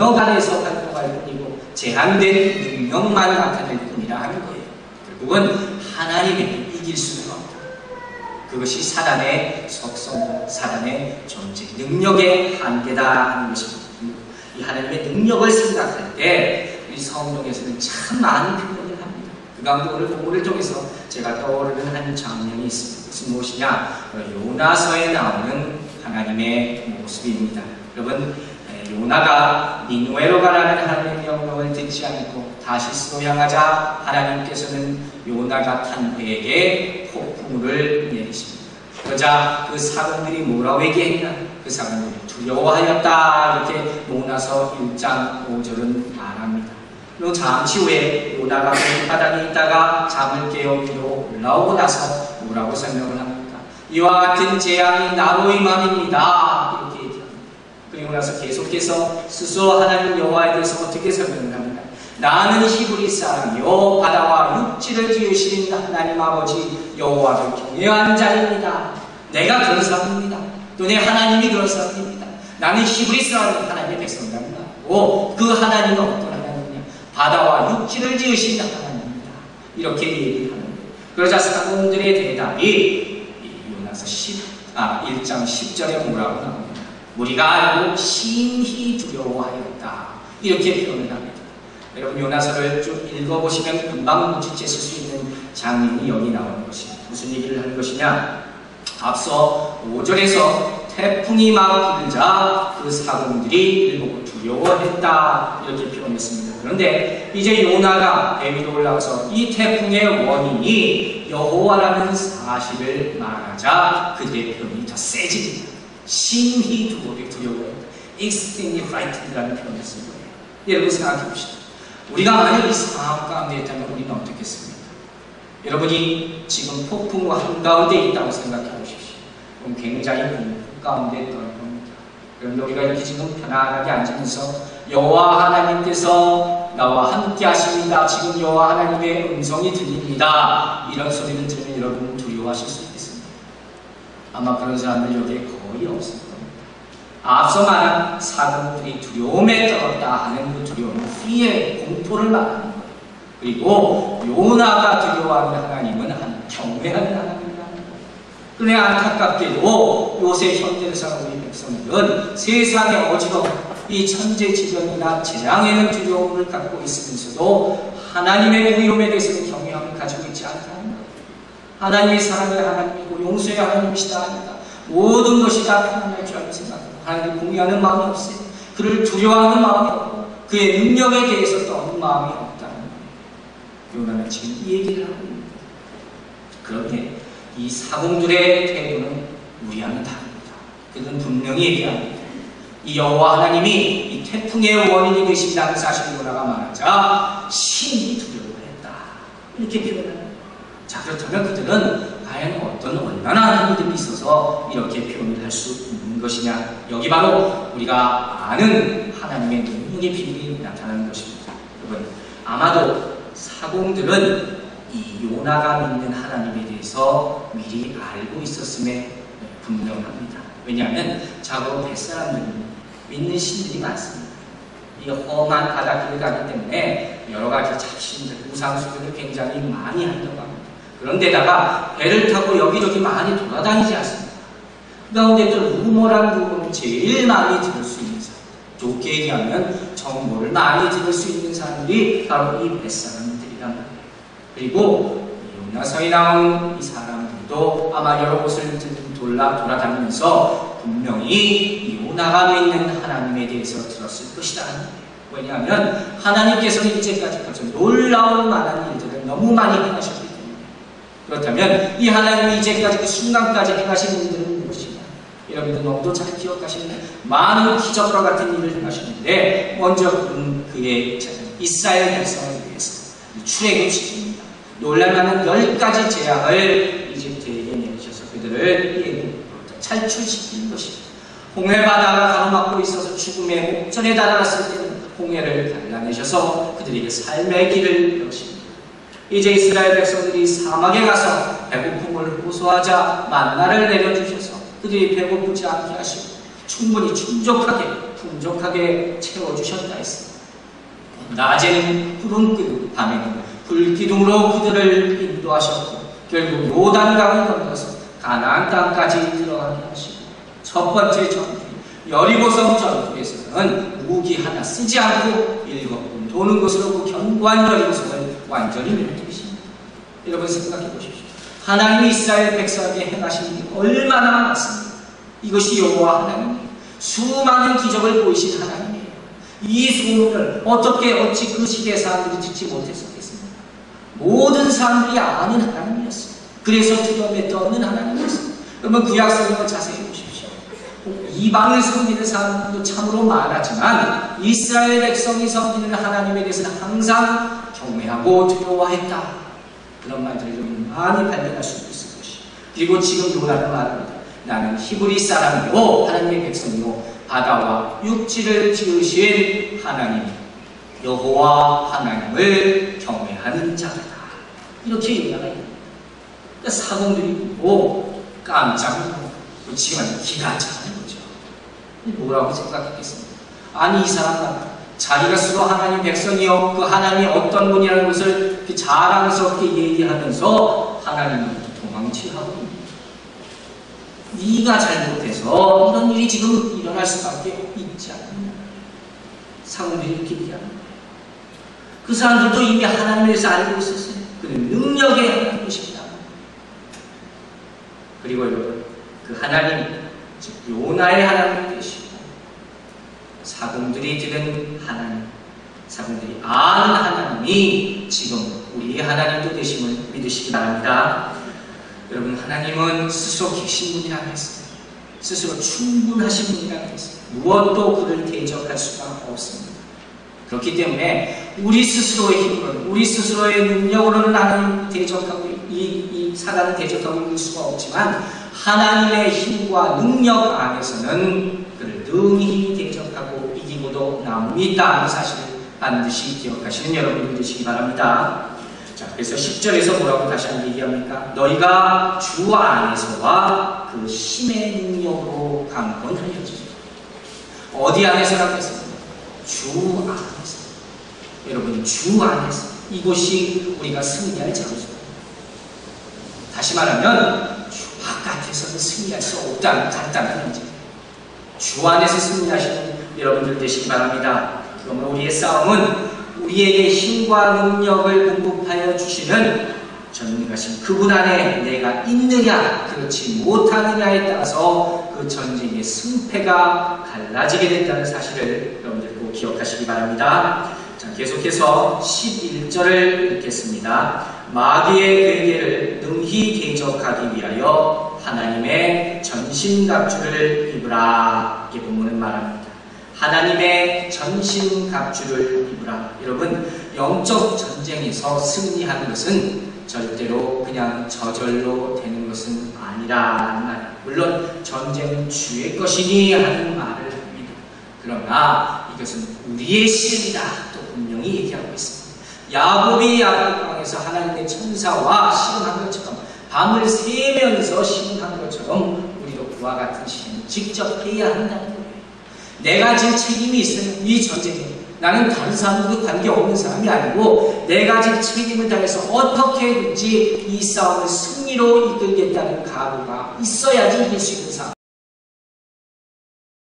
영역 안에서 활동할 뿐이고 제한된 능력만 나타낼 뿐이라 하는 거예요. 결국은 하나님에게 이길 수는 없다. 그것이 사단의 속성, 사단의 존재, 능력의 한계다 하는 것입니다. 이 하나님의 능력을 생각할 때 이 성경에서는 참 많은 표현을 합니다. 그 가운데 오늘 본문을 통해서 제가 떠오르는 한 장면이 있습니다. 그것은 무엇이냐? 요나서에 나오는 하나님의 모습입니다. 여러분, 요나가 니느웨로 가라는 하나님의 명령을 듣지 않고 다시스로 향하자 하나님께서는 요나가 탄 배에게 폭풍우를 내리십니다. 그러자 그 사람들이 뭐라고 얘기했냐? 그 사람들이 두려워하였다. 이렇게 요나서 1장 5절은 말합니다. 그리고 잠시 후에 요나가 바닥에 있다가 잠을 깨어 위로 올라오고 나서 뭐라고 설명을 합니까? 이와 같은 재앙이 나로 임함입니다. 이렇게 얘기합니다. 그리고 나서 계속해서 스스로 하나님 여호와에 대해서 어떻게 설명을 합니까? 나는 히브리 사람이요 바다와 육지를 지으신 하나님 아버지 여호와를 경외한 자입니다. 내가 그런 사람입니다. 또 내 하나님이 그런 사람입니다. 나는 히브리 사람이 하나님의 백성입니다. 그 하나님은 어떤 하나님이냐? 바다와 육지를 지으신 하나님입니다. 이렇게 얘기를 하는 거예요. 그러자 사람들의 대답이 요나서 1장 10절에 뭐라고 나옵니다. 우리가 알고 심히 두려워하였다. 이렇게 표현을 합니다. 여러분, 요나서를 쭉 읽어보시면 금방 눈치챘을 수 있는 장면이 여기 나오는 것입니다. 무슨 얘기를 하는 것이냐? 앞서 5절에서 태풍이 막 불자 그 사공들이 이를 보고 두려워했다. 이렇게 표현했습니다. 그런데 이제 요나가 배 위로 올라가서 이 태풍의 원인이 여호와라는 사실을 말하자 그들의 표현이 더 세집니다. 심히 두려워했다. extremely frightened라는 표현을 쓴 거예요. 여러분 생각해 봅시다. 우리가 만약 이 상황 가운데 있다면 우리는 어떻겠습니까? 여러분이 지금 폭풍 한가운데 있다고 생각해 보십시오. 그럼 굉장히 공포 가운데 떨 겁니다. 그런데 우리가 이렇게 지금 편안하게 앉으면서 여호와 하나님께서 나와 함께 하십니다. 지금 여호와 하나님의 음성이 들립니다. 이런 소리를 들으면 여러분 두려워하실 수 있겠습니다. 아마 그런 사람들 여기에 거의 없을 겁니다. 앞서 말한 사람들이 두려움에 떨었다 하는 그 두려움은 fear, 공포를 말하는 거예요. 그리고 요나가 두려워하는 하나님은 경외하는 하나님이라는 거예요. 그런데 안타깝게도 요새 현대를 사는 우리 백성들은 세상에 어지러운 이 천재지변이나 재앙에는 두려움을 갖고 있으면서도 하나님의 위엄에 대해서는 경외함을 가지고 있지 않다는 거예요. 하나님의 사랑의 하나님이고 용서의 하나님이시다 합니다. 모든 것이 다 편안할 줄 알고 생각합니다. 하나님을 공유하는 마음이 없어요. 그를 두려워하는 마음이 없고 그의 능력에 대해서 떠는 마음이 없다는 거예요. 요나는 지금 이 얘기를 하고 있는 거예요. 그런데 이 사공들의 태도는 우리와는 다릅니다. 그들은 분명히 얘기합니다. 이 여호와 하나님이 이 태풍의 원인이 되신다는 사실을 요나가 말하자 심히 두려워했다. 이렇게 표현하는 거예요. 자, 그렇다면 그들은 과연 어떤 얼마나 힘듦이 있어서 이렇게 표현을 할 수 있는 것이냐? 여기 바로 우리가 아는 하나님의 능력의 비밀이 나타나는 것입니다. 여러분, 아마도 사공들은 이 요나가 믿는 하나님에 대해서 미리 알고 있었음에 분명합니다. 왜냐하면 자고 뱃사람들은 믿는 신들이 많습니다. 이 험한 바닷길을 가기 때문에 여러 가지 잡신들, 우상수들을 굉장히 많이 한다고 합니다. 그런데다가 배를 타고 여기저기 많이 돌아다니지 않습니다. 그 가운데 또 루머란 부분을 제일 많이 들을 수 있는 사람, 좋게 얘기하면 정보를 많이 들을 수 있는 사람들이 바로 이 뱃사람들이란 말이에요. 그리고 요나서에 나온 이 사람들도 아마 여러 곳을 돌아다니면서 분명히 요나가 믿는 하나님에 대해서 들었을 것이다. 왜냐하면 하나님께서는 이제까지 벌써 놀라울 만한 일들을 너무 많이 행하셨기 때문에. 그렇다면 이 하나님이 이제까지 그 순간까지 행하신 일들은 무엇이냐? 여러분들 너무도 잘 기억하시는 많은 기적과 같은 일을 행하셨는데 먼저 그의 이스라엘 백성을 위해서 출애굽시킵니다. 놀랄만한 10가지 재앙을 이집트에게 내리셔서 그들을 탈출시키는 것입니다. 홍해바다가 가로막고 있어서 죽음의 목전에 달아났을 때는 홍해를 갈라내셔서 그들에게 삶의 길을 여십니다. 이제 이스라엘 백성들이 사막에 가서 배고픔을 호소하자 만나를 내려주셔서 그들이 배고프지 않게 하시고 충분히 충족하게 풍족하게 채워주셨다 했습니다. 낮에는 구름 기둥, 밤에는 불기둥으로 그들을 인도하셨고 결국 요단강을 건너서 가나안 땅까지 들어가게 하시고 첫 번째 전투 여리고성 전투에서는 무기 하나 쓰지 않고 7번 도는 것으로 그 견고한 여리고성을 완전히 무너뜨리십니다. 여러분 생각해 보십시오. 하나님이 이스라엘 백성에게 행하신 일이 얼마나 많았습니까? 이것이 여호와 하나님이에요. 수많은 기적을 보이신 하나님이에요. 이 소문을 어찌 그 시대 사람들이 듣지 못했었겠습니까? 모든 사람들이 아는 하나님이었어요. 그래서 두려움에 떠는 하나님이었어요. 여러분 구약 성경을 자세히 보십시오. 이방을 섬기는 사람들도 참으로 많았지만 이스라엘 백성이 섬기는 하나님에 대해서는 항상 경외하고 두려워했다. 그런 말들을 좀 많이 발견할 수 있을 것이에요. 그리고 지금 요나는 말합니다. 나는 히브리 사람이요 하나님의 백성이요 바다와 육지를 지으신 하나님 여호와 하나님을 경외하는 자다. 이렇게 요나가 있습니다. 그러니까 사공들이 보고 깜짝 놀라고 지금 기가 차는 거죠. 뭐라고 생각했겠습니까? 아니 이 사람 자기가 스스로 하나님 백성이요 그 하나님이 어떤 분이라는 것을 자랑스럽게 얘기하면서 하나님으로부터 도망치하고 네가 잘못해서 이런 일이 지금 일어날 수밖에 있지 않느냐. 사람들이 이렇게 얘기하는 거예요. 그 사람들도 이미 하나님에 대해서 알고 있었어요. 그는 능력의 하나님이십니다. 그리고 여러분 그 하나님 즉 요나의 하나님 되시고 사공들이 들은 하나님, 사공들이 아는 하나님이 지금 우리의 하나님도 되심을 믿으시기 바랍니다. 여러분 하나님은 스스로 계신 분이라고 했어요. 스스로 충분하신 분이라고 했어요. 무엇도 그를 대적할 수가 없습니다. 그렇기 때문에 우리 스스로의 힘으로는 우리 스스로의 능력으로는 하나님 대적하고 이 사단을 대적하고 있을 수가 없지만 하나님의 힘과 능력 안에서는 그를 능히 대적하고 이기고도 남음이 있다는 사실을 반드시 기억하시는 여러분이 되시기 바랍니다. 자, 그래서 10절에서 뭐라고 다시 한번 얘기합니까? 너희가 주 안에서와 그 힘의 능력으로 강건하여지라. 어디 안에서라고 했습니까? 주 안에서. 여러분 주 안에서. 이곳이 우리가 승리할 장소입니다. 다시 말하면 주 바깥에서는 승리할 수 없다는 간단한 문제. 주 안에서 승리하시는 여러분들 되시기 바랍니다. 그러므로 우리의 싸움은 우리에게 힘과 능력을 공급하여 주시는 전능하신 그분 안에 내가 있느냐 그렇지 못하느냐에 따라서 그 전쟁의 승패가 갈라지게 된다는 사실을 여러분들 꼭 기억하시기 바랍니다. 자, 계속해서 11절을 읽겠습니다. 마귀의 괴계를 능히 대적하기 위하여 하나님의 전신갑주를 입으라. 이렇게 본문은 말합니다. 하나님의 전신갑주를 입으라. 여러분 영적 전쟁에서 승리하는 것은 절대로 그냥 저절로 되는 것은 아니라는 말. 물론 전쟁은 주의 것이니 하는 말을 합니다. 그러나 이것은 우리의 시름이다 또 분명히 얘기하고 있습니다. 야곱이 야곱강에서 하나님의 천사와 시름한 것처럼 밤을 새면서 시름한 것처럼 우리도 그와 같은 시름을 직접 해야 한다는 거예요. 내가 질 책임이 있어요. 이 전쟁에 나는 다른 사람들과 관계없는 사람이 아니고 내가 질 책임을 다해서 어떻게든지 이 싸움을 승리로 이끌겠다는 각오가 있어야지 이길 수 있는 사람.